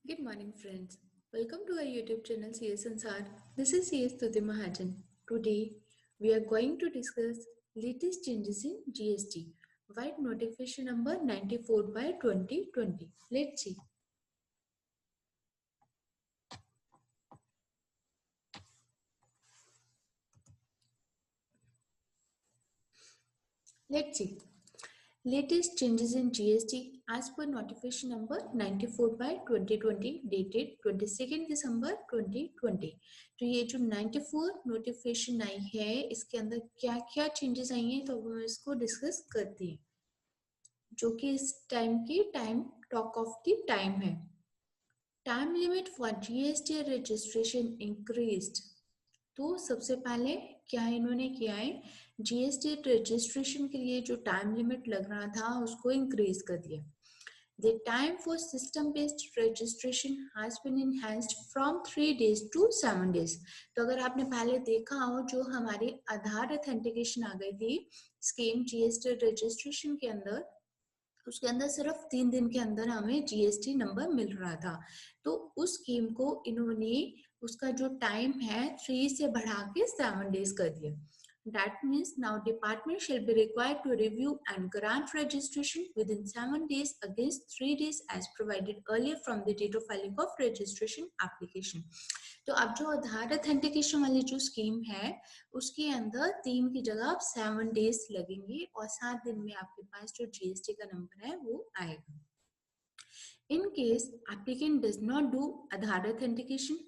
Good morning, friends. Welcome to our YouTube channel CS Ansar. This is CS Tuti Mahajan. Today, we are going to discuss latest changes in GST. White notification number 94 by 2020. Let's see. Let's see. Latest changes in GST as per notification number 94 by 2020 dated 22nd दिसंबर 2020. तो ये जो 94 notification आई है इसके अंदर क्या क्या changes आई हैं तो हम इसको डिस्कस करते हैं, जो कि इस टाइम की time talk of the time है. Time limit for GST registration increased. तो सबसे पहले क्या इन्होंने किया है, जीएसटी रजिस्ट्रेशन के लिए जो टाइम लिमिट लग रहा था उसको इंक्रीज कर दिया. The time for system-based registration has been enhanced from 3 days to 7 days. तो अगर आपने पहले देखा हो जो हमारी आधार ऑथेंटिकेशन आ गई थी स्कीम जीएसटी रजिस्ट्रेशन के अंदर, उसके अंदर सिर्फ 3 दिन के अंदर हमें जीएसटी नंबर मिल रहा था. तो उस स्कीम को इन्होंने उसका जो टाइम है 3 से बढ़ा के 7 डेज कर दिया. That means now department shall be required to review and grant registration within 7 days against 3 days as provided earlier from the date of filing of registration application. तो अब जो आधार ऑथेंटिकेशन वाली जो स्कीम है उसके अंदर 3 की जगह अब 7 डेज लगेंगे और 7 दिन में आपके पास जो जीएसटी का नंबर है वो आएगा. In case applicant does not do Aadhaar authentication,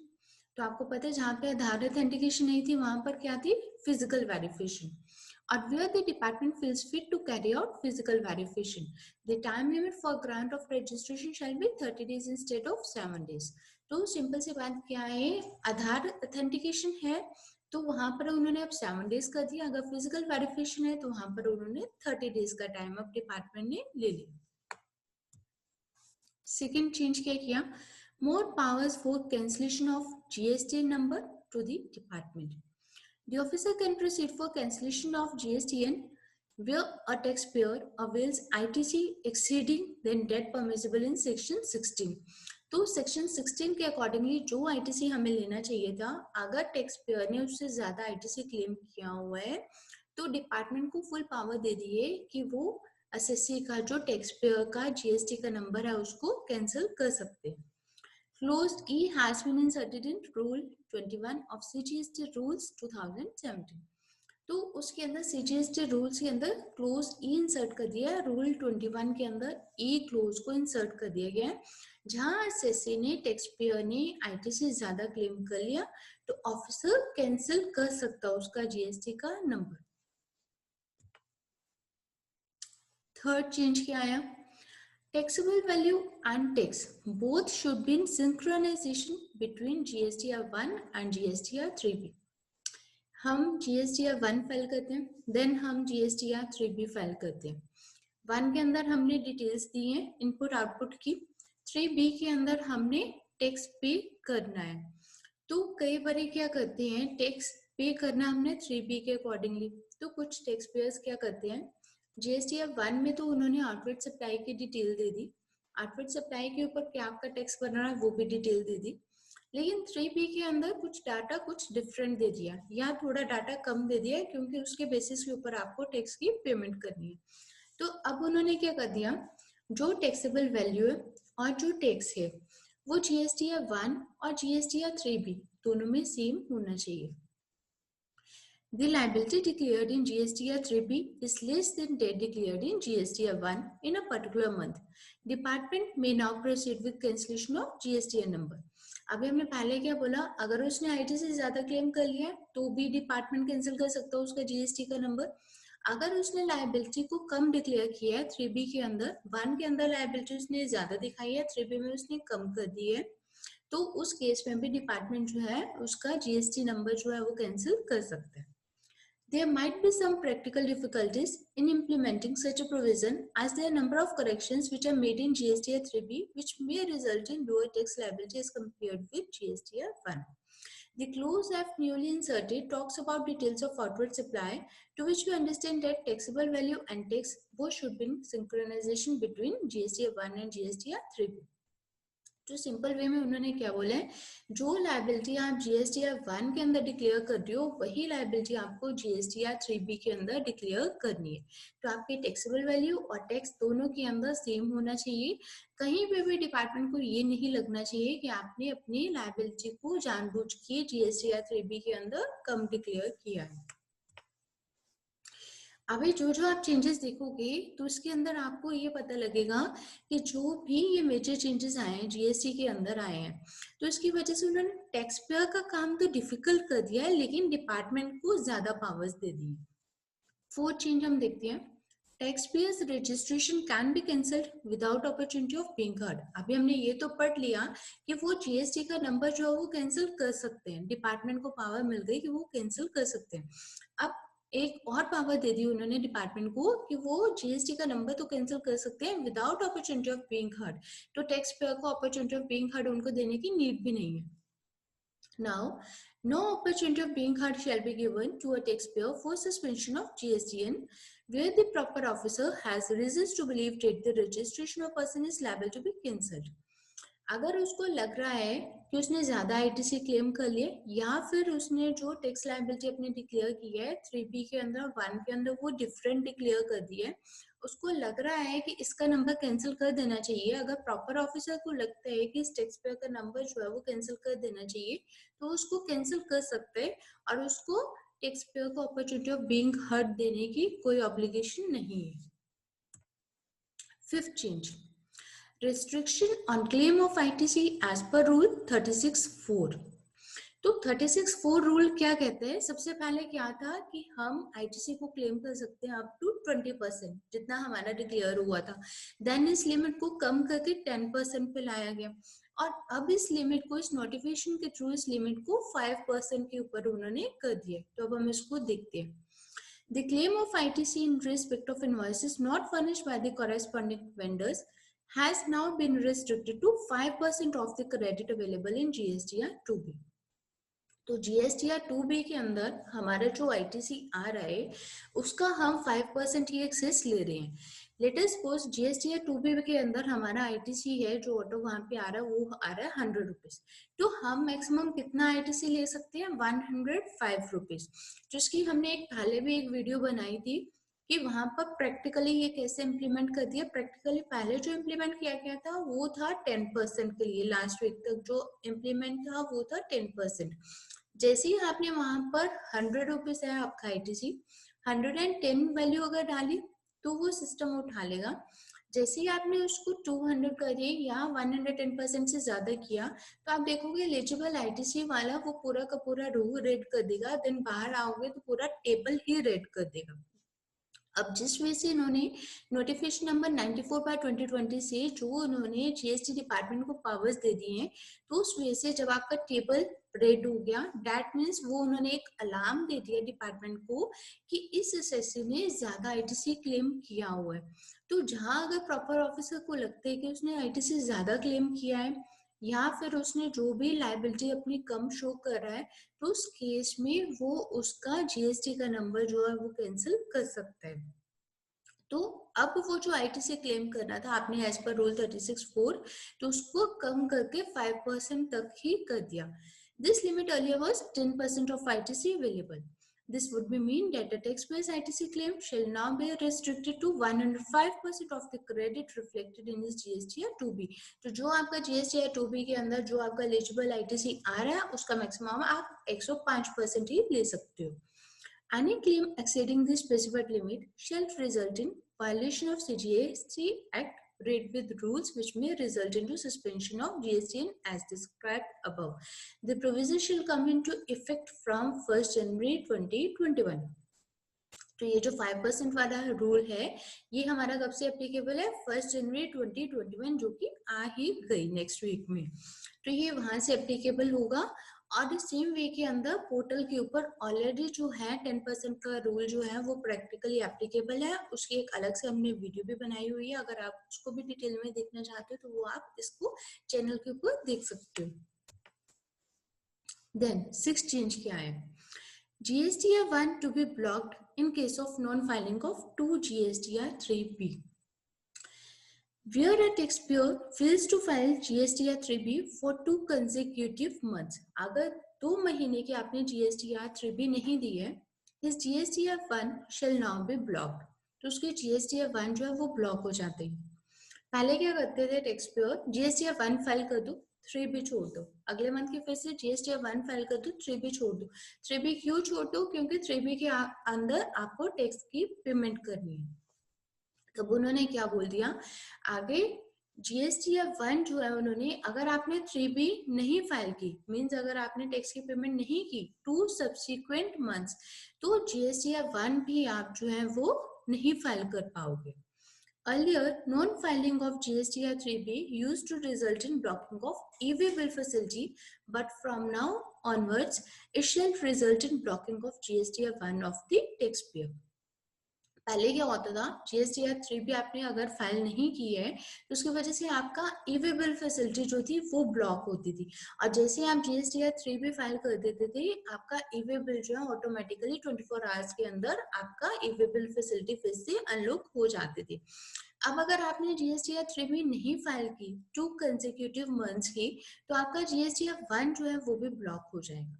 तो आपको पता है जहाँ पे आधार ऑथेंटिकेशन नहीं थी वहां पर क्या थी, फिजिकल वेरिफिकेशन. और where the department feels fit to carry out physical verification, the time limit for grant of registration shall be 30 days instead of 7 days. तो सिंपल सी बात क्या है, आधार ऑथेंटिकेशन है तो वहां पर उन्होंने अब 7 डेज कर दिया. अगर फिजिकल वेरिफिकेशन है तो वहां पर उन्होंने 30 डेज का टाइम अब डिपार्टमेंट ने ले लिया. सेकेंड चेंज क्या किया, more powers for cancellation of GST number to the department. The officer can proceed for cancellation of GSTN where a taxpayer avails ITC exceeding the debt permissible in section 16. तो section 16 के accordingly जो ITC हमें लेना चाहिए था, अगर tax payer ने उससे ज्यादा आईटीसी क्लेम किया हुआ है तो डिपार्टमेंट को फुल पावर दे दी है कि वो एसएससी का जो टैक्स पेयर का जीएसटी का नंबर है उसको कैंसिल कर सकते हैं. Clause E has been inserted in Rule 21 of CGST Rules 2017. तो उसके अंदर CGST रूल्स के अंदर क्लोज E इंसर्ट कर दिया है. रूल 21 के अंदर E क्लोज को इंसर्ट कर दिया गया है. जहां एसएससी ने टैक्स पेयर ने आईटीसी ज्यादा क्लेम कर लिया तो ऑफिसर कैंसिल कर सकता है उसका जीएसटी का नंबर. थर्ड चेंज क्या आया, taxable value and tax both should be in synchronization between GSTR 1 and GSTR 3B. हम GSTR 1 फाइल करते हैं, देन हम GSTR 3B फाइल करते हैं. 1 के अंदर हमने डिटेल्स दी हैं इनपुट आउटपुट की, 3B के अंदर हमने टैक्स पे करना है. तो कई बार क्या करते हैं, टैक्स पे करना हमने 3B के अकॉर्डिंगली, तो कुछ टैक्स पेयर्स क्या करते हैं, जीएसटीआर 1 में तो उन्होंने आउटवर्ड सप्लाई की डिटेल दे दी, आउटवर्ड सप्लाई के ऊपर क्या आपका टैक्स बन रहा है वो भी डिटेल दे दी, लेकिन 3B के अंदर कुछ डाटा कुछ डिफरेंट दे दिया या थोड़ा डाटा कम दे दिया क्योंकि उसके बेसिस के ऊपर आपको टैक्स की पेमेंट करनी है. तो अब उन्होंने क्या कर दिया, जो टैक्सेबल वैल्यू है और जो टैक्स है वो जीएसटीआर 1 और जीएसटीआर 3B दोनों में सेम होना चाहिए. The liability declared in GSTR 3B is less than that declared in GSTR 1 in a particular month. Department may now proceed with cancellation of GSTR number. अभी हमने पहले क्या बोला, अगर उसने आईटी से ज्यादा क्लेम कर लिया तो भी डिपार्टमेंट कैंसिल कर सकता है उसका जीएसटी का नंबर. अगर उसने लायबिलिटी को कम डिक्लेयर किया है 3B के अंदर, 1 के अंदर लायबिलिटी उसने ज्यादा दिखाई है, 3B में उसने कम कर दी है, तो उस केस में भी डिपार्टमेंट जो है उसका जीएसटी नंबर जो है वो कैंसिल कर सकता है. There might be some practical difficulties in implementing such a provision as there are a number of corrections which are made in GSTR 3B which may result in lower tax liability as compared with GSTR 1. The clause F newly inserted talks about details of outward supply, to which we understand that taxable value and tax both should be in synchronization between GSTR 1 and GSTR 3B. जो simple way में उन्होंने क्या बोला है, जो liability आप GSTR 1 के अंदर डिक्लेयर कर रहे हो वही लायबिलिटी आपको जीएसटीआर 3B के अंदर डिक्लेयर करनी है। तो आपके टैक्सेबल वैल्यू और टैक्स दोनों के अंदर सेम होना चाहिए। कहीं पे भी डिपार्टमेंट को ये नहीं लगना चाहिए कि आपने अपनी लायबिलिटी को जानबूझ के जीएसटीआर 3B के अंदर कम डिक्लेयर किया है। अभी जो जो आप चेंजेस देखोगे तो इसके अंदर आपको ये पता लगेगा कि जो भी ये मेजर चेंजेस आए हैं जीएसटी के अंदर आए हैं, तो इसकी वजह से उन्होंने टैक्स पेयर का काम तो डिफिकल्ट कर दिया है, लेकिन डिपार्टमेंट को ज्यादा पावर्स दे दी। फोर्थ चेंज हम देखते हैं, tax payers registration can be cancelled without opportunity of being heard. अभी हमने ये तो पढ़ लिया कि वो जीएसटी का नंबर जो है वो कैंसिल कर सकते हैं, डिपार्टमेंट को पावर मिल गई कि वो कैंसिल कर सकते हैं। अब एक और पावर दे दी उन्होंने डिपार्टमेंट को कि वो जीएसटी का नंबर तो कैंसिल कर सकते हैं without opportunity of being heard. तो टैक्स पेयर को अपॉर्चुनिटी ऑफ बीइंग हर्ड उनको देने की नीड भी नहीं है। Now, no opportunity of being heard shall be given to a taxpayer for suspension of GSTN where the proper officer has reasons to believe that the registration of person is liable to be cancelled. अगर उसको लग रहा है कि उसने ज्यादा ITC claim कर लिए या फिर उसने जो टैक्स लायबिलिटी अपने डिक्लेयर की है 3B के अंदर 1 के अंदर वो डिफरेंट डिक्लेयर कर दी है, उसको लग रहा है कि इसका नंबर कैंसिल कर देना चाहिए, अगर प्रॉपर ऑफिसर को लगता है कि इस टैक्स पेयर का नंबर जो है वो कैंसिल कर देना चाहिए, तो उसको कैंसिल कर सकते हैं और उसको टैक्स पेयर को अपॉर्चुनिटी ऑफ बीइंग हर्ड देने की कोई ऑब्लिगेशन नहीं है। Fifth change, restriction on claim of ITC as per rule 36(4). तो 36(4) रूल क्या कहते हैं? सबसे पहले क्या था कि हम आईटीसी को क्लेम कर सकते हैं अप टू 20% जितना हमारा डिक्लेयर हुआ था। देन इस लिमिट को कम करके 10% पे लाया गया और अब इस लिमिट को, इस नोटिफिकेशन के थ्रू इस लिमिट को 5% के ऊपर उन्होंने कर दिया। तो अब हम इसको देखते हैं। The claim of ITC in respect of invoices not furnished by the corresponding vendors has now been restricted to 5% of the credit available in GSTR 2B. तो GSTR 2B के अंदर हमारा जो ITC आ रहा है उसका हम 5% ही एक्सेस ले रहे हैं। Let us suppose GSTR 2B के अंदर हमारा ITC है जो ऑटो वहां पे आ रहा है वो आ रहा है 100 रुपीज, तो हम मैक्सिमम कितना ITC ले सकते हैं? 105 रुपीज, जिसकी हमने एक पहले भी एक वीडियो बनाई थी कि वहां पर प्रैक्टिकली ये कैसे इम्प्लीमेंट कर दिया। प्रैक्टिकली पहले जो इम्प्लीमेंट किया गया था वो था 10% के लिए, लास्ट वीक तक जो इम्प्लीमेंट था वो था 10%। जैसे ही आपने वहां पर 100 रुपीज है आपका आईटीसी, 110 वैल्यू अगर डाली तो वो सिस्टम उठा लेगा। जैसे ही आपने उसको 200 करे या 110% से ज्यादा किया तो आप देखोगे एलिजिबल आईटीसी वाला वो पूरा का पूरा रो रेड कर देगा, देन बाहर आओगे तो पूरा टेबल ही रेड कर देगा। अब जिस वजह से इन्होंने नोटिफिकेशन नंबर 94/2020 से जो उन्होंने जीएसटी डिपार्टमेंट को पावर्स दे दिए हैं, तो उस वजह से जब आपका टेबल रेड हो गया, दैट मीन्स वो उन्होंने एक अलार्म दे दिया डिपार्टमेंट को कि इस एसएससी ने ज्यादा आईटीसी क्लेम किया हुआ है। तो जहां अगर प्रॉपर ऑफिसर को लगता है कि उसने आईटीसी ज्यादा क्लेम किया है या फिर उसने जो भी लायबिलिटी अपनी कम शो कर रहा है, तो उस केस में वो उसका जीएसटी का नंबर जो है वो कैंसिल कर सकता है। तो अब वो जो आईटीसी क्लेम करना था आपने एज पर रूल 36(4) तो उसको कम करके 5% तक ही कर दिया। This limit earlier was 10% of ITC available. This would be mean that the taxpayer's ITC claim shall now be restricted to 105% of the credit reflected in his GSTR 2B। तो जो आपका GSTR 2B के अंदर जो आपका eligible ITC आ रहा है उसका मैक्सिमम आप 105% ही ले सकते हो। Any claim exceeding the specified limit shall result in violation of CGST Act read with rules which may result into suspension of GSTN as described above. The provision shall come into effect from 1st January 2021. तो ये जो 5% वाला rule है ये हमारा कब से applicable है? 1st जनवरी 2021, जो कि आ ही गई नेक्स्ट वीक में। तो ये वहां से एप्लीकेबल होगा और सेम वे के अंदर पोर्टल के ऊपर ऑलरेडी जो है 10% का रूल जो है वो प्रैक्टिकली एप्लीकेबल है। उसकी एक अलग से हमने वीडियो भी बनाई हुई है, अगर आप उसको भी डिटेल में देखना चाहते हो तो वो आप इसको चैनल के ऊपर देख सकते हो। देन 6th चेंज क्या है? GSTR 1 to be blocked in case of non-filing of 2 GSTR 3B. where a taxpayer fails to file GST या 3B for 2 consecutive months. अगर 2 महीने की आपने GST या 3B नहीं दी है, his GST या 1 shall now be blocked. तो उसके GST या 1 जो है वो ब्लॉक हो जाते हैं. पहले क्या करते थे टैक्सपेयर, GST या 1 फाइल कर दो, 3B छोड़ दो, अगले मंथ के फिर से GST या 1 फाइल कर दो, 3B छोड़ दो. 3B क्यों छोड़ दो? क्योंकि 3B के अंदर आपको टैक्स की पेमेंट करनी है. तब उन्होंने क्या बोल दिया, आगे जीएसटी या 1 जो है उन्होंने, अगर आपने 3B नहीं फाइल की, मींस अगर आपने टैक्स की पेमेंट नहीं की 2 सब्सिक्वेंट मंथ्स, तो जीएसटी या 1 भी आप जो है वो नहीं फाइल कर पाओगे. Earlier, non-filing of GST or 3B used to result in blocking of e-way facility, but from now onwards, it shall result in blocking of GST or 1 of the taxpayer. पहले क्या होता था, जीएसटी या 3B आपने अगर file नहीं की है तो उसकी वजह से आपका ई-वे बिल फैसिलिटी जो थी वो ब्लॉक होती थी, और जैसे आप जीएसटी या 3B फाइल कर देते थे, आपका ई-वे बिल जो है ऑटोमेटिकली 24 आवर्स के अंदर आपका ई-वे बिल फैसिलिटी फिर से अनलॉक हो जाती थी. अब अगर आपने जीएसटी या 3B नहीं फाइल की 2 कंसेक्यूटिव मंथ्स की, तो आपका जीएसटी या 1 जो है वो भी ब्लॉक हो जाएगा.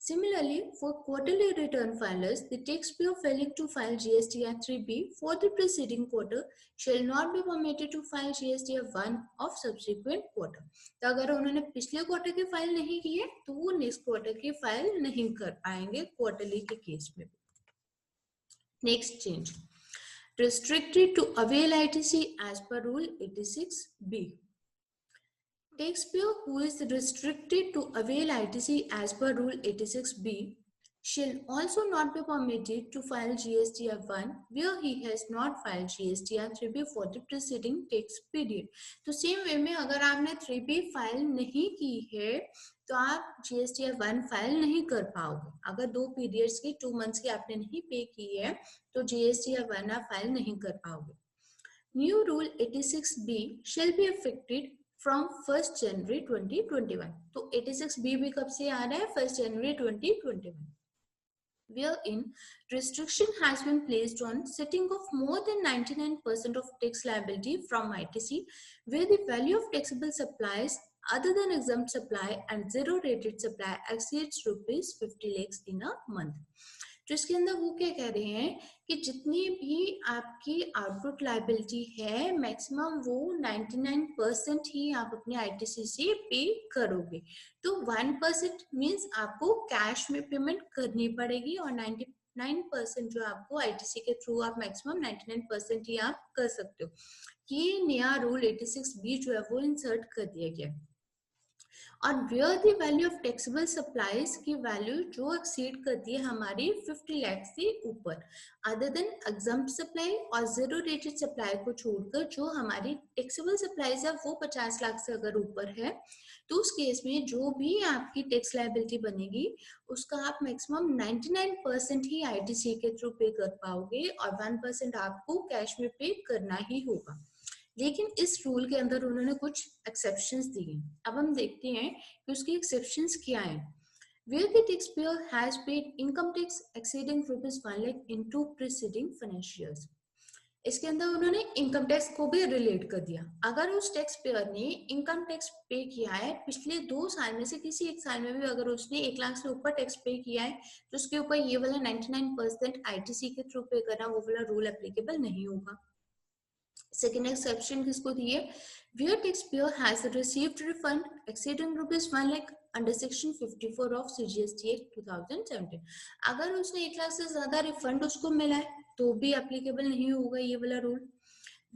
Similarly, for quarterly return filers, the taxpayer failing to file GST or 3B for the preceding quarter shall not be permitted to file GST or 1 of subsequent quarter. तो अगर उन्होंने पिछले क्वार्टर की फाइल नहीं की है, तो वो नेक्स्ट क्वार्टर की फाइल नहीं कर पाएंगे क्वार्टरली के केस में. Next change, restricted to avail ITC as per rule 86B. Taxpayer who is restricted to avail ITC as per rule 86B shall also not be permitted to file GST or 1 where he has not filed GST or 3B for the preceding tax period. तो same way में अगर आपने 3B file नहीं की है तो आप GST या 1 फाइल नहीं कर पाओगे. अगर 2 पीरियड्स की 2 मंथ्स की आपने नहीं पे की है तो GST या 1 आप फाइल नहीं कर पाओगे. New rule 86B shall be effected from 1st January 2021. तो 86B भी कब से आ रहा है? 1st January 2021. Wherein restriction has been placed on setting off more than 99% of tax liability from ITC where the value of taxable supplies other than exempt supply and zero rated supply exceeds rupees 50 lakhs in a month. तो इसके अंदर वो क्या कह रहे हैं कि जितनी भी आपकी आउटपुट लायबिलिटी है मैक्सिमम वो 99% ही आप अपने आईटीसी से पे करोगे. तो 1% मीन्स आपको कैश में पेमेंट करनी पड़ेगी और 99% जो आपको आईटीसी के थ्रू आप मैक्सिमम 99% ही आप कर सकते हो. ये नया रूल 86B जो है वो इंसर्ट कर दिया गया. और where the value of taxable supplies की वैल्यू जो एक्सीड करती है हमारी 50 लाख से ऊपर, अदर देन एग्जम्प्ट सप्लाई और जीरो रेटेड सप्लाई को छोड़कर जो हमारी टैक्सेबल सप्लाईज है वो 50 लाख से अगर ऊपर है, तो उस केस में जो भी आपकी टैक्स लायबिलिटी बनेगी उसका आप मैक्सिमम 99% ही आईटीसी के थ्रू पे कर पाओगे और 1% आपको कैश में पे करना ही होगा. लेकिन इस रूल के अंदर उन्होंने कुछ एक्सेप्शंस दिए. अब हम देखते हैं कि उसके एक्सेप्शंस क्या हैं. Where the taxpayer has paid income tax exceeding rupees 1 lakh in 2 preceding financial years. इसके अंदर उन्होंने इनकम टैक्स को भी रिलेट कर दिया. अगर उस टैक्स पेयर ने इनकम टैक्स पे किया है पिछले 2 साल में से किसी एक साल में भी, अगर उसने 1 लाख से ऊपर टैक्स पे किया है तो उसके ऊपर ये वाला 99% आईटीसी के थ्रू पे करना वो वाला रूल एप्लीकेबल नहीं होगा. सेकेंड एक्सेप्शन किसको दिए? Where taxpayer has received refund exceeding rupees 1 lakh under section 54 of CGST Act 2017. अगर उसने 1 लाख से ज्यादा रिफंड उसको मिला है तो भी एप्लीकेबल नहीं होगा ये वाला rule.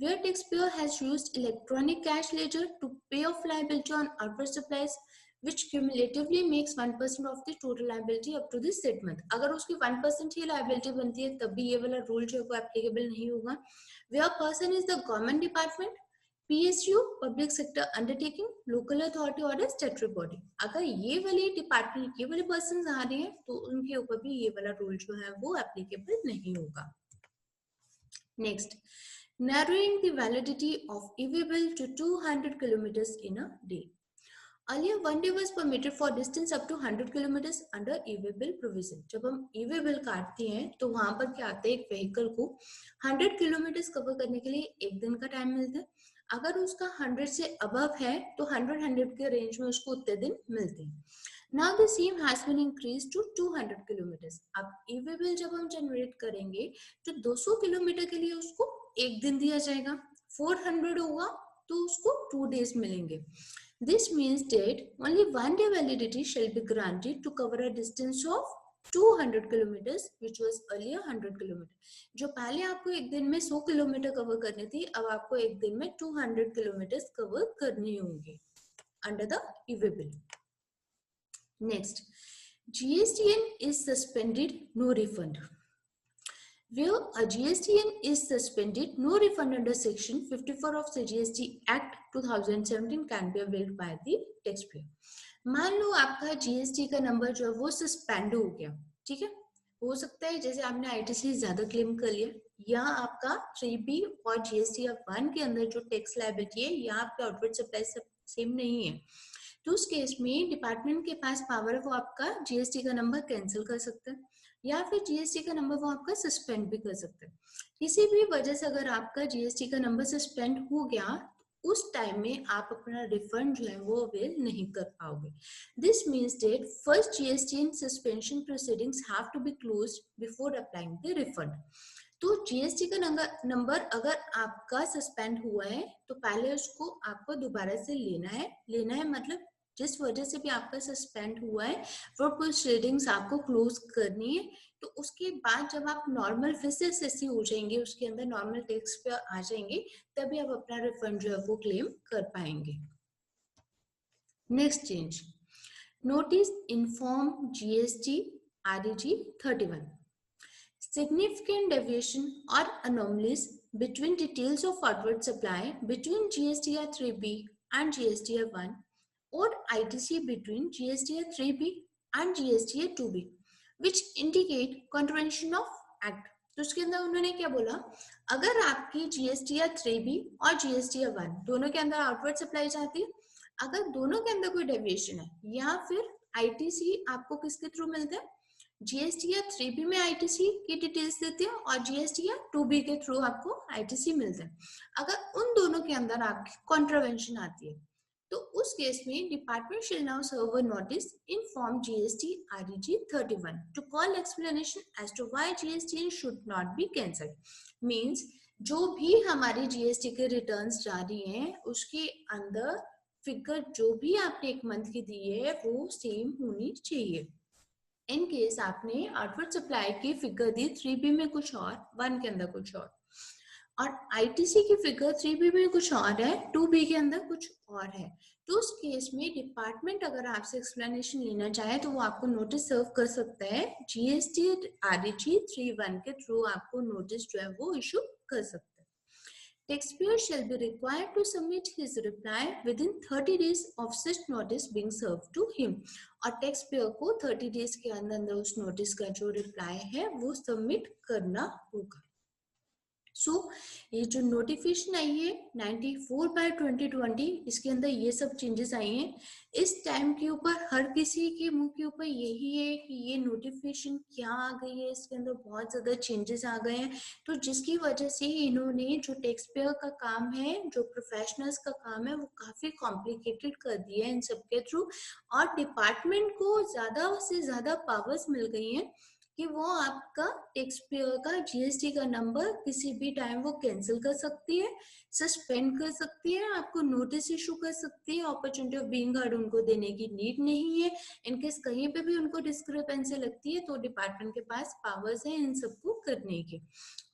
Where taxpayer has used electronic cash ledger to pay off liability on outward supplies which cumulatively makes 1% of the total liability up to the said month. अगर उसकी 1% ही liability बनती है तब भी ये वाला रूल जो है वो एप्लीकेबल नहीं होगा. Where person is the government department, PSU, public sector undertaking, local authority or a statutory body. अगर ये वाले डिपार्टमेंट ये वाले पर्सन आ रहे हैं तो उनके ऊपर भी ये वाला रूल जो है वो एप्लीकेबल नहीं होगा. Next, narrowing the validity of e-way bill to 200 kilometers in a day. Earlier, 1 day was permitted for distance up to 100 kilometers under e-way bill provision. जब हम e-way bill काटते हैं तो वहां पर क्या आता है, एक व्हीकल को 100 किलोमीटर कवर करने के लिए 1 दिन का टाइम मिलता है. अगर उसका 100 से अबव है तो 100 के रेंज में उसको उतने दिन मिलते हैं। Now the same has been increased to 200 kilometre. अब ई-वे बिल जब हम जनरेट करेंगे तो 200 किलोमीटर के लिए उसको एक दिन दिया जाएगा, 400 होगा तो उसको 2 डेज मिलेंगे। This means that only 1 day validity shall be granted to cover a distance of 200 kilometers, which was earlier 100 kilometer। जो पहले आपको एक दिन में 100 किलोमीटर कवर करनी थी, अब आपको एक दिन में 200 किलोमीटर कवर करनी होंगी under the e-way bill। Next, GSTN is suspended, no refund। Where a GSTN is suspended, no refund under Section 54 of the GST Act 2017 can be availed by the taxpayer। मान लो आपका GST का number जो है वो suspend हो गया, ठीक है, हो सकता है जैसे आपने ITC ज्यादा क्लेम कर लिया, या आपका 3B और GST-1 के अंदर जो टैक्स लायबिलिटी है या आपके आउटवर्ड सप्लाई सेम नहीं है, तो उस केस में डिपार्टमेंट के पास पावर है वो आपका GST का नंबर कैंसिल कर सकता है या फिर GST का नंबर वो आपका सस्पेंड भी कर सकते हैं। किसी भी वजह से अगर आपका GST का नंबर सस्पेंड हो गया उस टाइम में आप अपना रिफंड जो है वो अवेल नहीं कर पाओगे। This means that first GST suspension proceedings have to be closed before applying the refund. तो GST का नंबर अगर आपका सस्पेंड हुआ है तो पहले उसको आपको दोबारा से लेना है मतलब जिस वजह से भी आपका सस्पेंड हुआ है वो प्रोसीडिंग्स आपको क्लोज करनी है। तो उसके बाद जब आप नॉर्मल फिर से एसएससी हो जाएंगे, उसके अंदर नॉर्मल टैक्स पे आ जाएंगे, तभी आप अपना रिफंड जो है वो क्लेम कर पाएंगे। Next change, notice inform GST REG 31। Significant deviation or anomalies between details of outward supply between GSTR 3B and GSTR 1 or ITC between GSTR 3B and GSTR 2B which indicate contravention of Act। तो उसके अंदर उन्होंने क्या बोला, अगर आपकी GSTR 3B और GSTR 1 दोनों के अंदर आउटवर्ड सप्लाई जाती है, अगर दोनों के अंदर कोई डेविएशन है या फिर ITC आपको किसके थ्रू मिलता है, GSTR 3B में ITC की डिटेल्स देते हैं और GSTR 2B के थ्रू आपको ITC मिलता है, अगर उन दोनों के अंदर आपकी कॉन्ट्रावेंशन आती है तो उस केस में department shall now serve a notice in form GST REG 31 to call explanation as to why GST should not be cancelled. Means जो भी हमारी GST के रिटर्न्स जा रही हैं उसके अंदर फिगर जो भी आपने एक मंथ की दी है वो सेम होनी चाहिए। इन केस आपने आउटवर्ड सप्लाई की फिगर दी 3B में कुछ और 1 के अंदर कुछ और ITC की फिगर 3B में कुछ और है 2B के अंदर कुछ और है, तो उस केस में डिपार्टमेंट अगर आपसे एक्सप्लेनेशन लेना चाहे तो वो आपको नोटिस सर्व कर सकता है, GST REG 31 के थ्रू आपको नोटिस जो है वो इशू कर सकता है। Taxpayer shall be required to submit his reply within 30 days of such notice being served to him। और taxpayer को 30 days के अंदर उस नोटिस का जो रिप्लाई है वो सबमिट करना होगा। ये जो नोटिफिकेशन आई है 94/2020 इसके अंदर ये सब चेंजेस आई हैं। इस टाइम के ऊपर हर किसी के मुंह के ऊपर यही है कि ये नोटिफिकेशन क्या आ गई है, इसके अंदर बहुत ज्यादा चेंजेस आ गए हैं, तो जिसकी वजह से इन्होंने जो टैक्स पेयर का काम है, जो प्रोफेशनल्स का काम है, वो काफी कॉम्प्लिकेटेड कर दिया है इन सब के थ्रू, और डिपार्टमेंट को ज्यादा से ज्यादा पावर्स मिल गई हैं कि वो आपका टैक्स पेयर का GST का नंबर किसी भी टाइम वो कैंसिल कर सकती है, सस्पेंड कर सकती है, आपको नोटिस इशू कर सकती है, अपॉर्चुनिटी ऑफ बीइंग हर्ड उनको देने की नीड नहीं है। इनकेस कहीं पे भी उनको डिस्क्रिपेंसी लगती है तो डिपार्टमेंट के पास पावर्स है इन सबको करने की,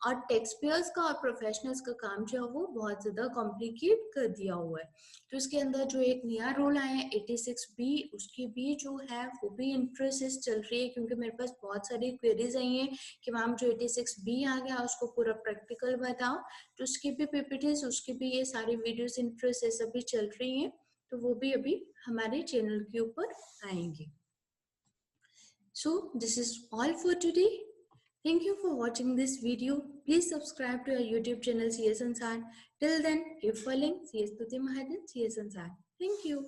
और टैक्स पेयर्स का और प्रोफेशनल्स का काम जो है वो बहुत ज्यादा कॉम्प्लिकेट कर दिया हुआ है। तो इसके अंदर जो एक नया रूल आया है 86B, उसकी भी जो है वो भी इन प्रोसेस चल रही है, क्योंकि मेरे पास बहुत सारी क्वेरीज आई हैं कि मैम जो 86B आ गया उसको पूरा प्रैक्टिकल बताओ, तो उसकी भी PPTs, उसकी भी ये सारी वीडियोस इन प्रोसेस अभी चल रही हैं, तो वो भी अभी हमारे चैनल के ऊपर आएंगे। So this is all for today. Thank you for watching this video. Please subscribe to our YouTube channel CS Ansar. Till then, keep following CS Tuti Mahajan, CS Ansar. Thank you.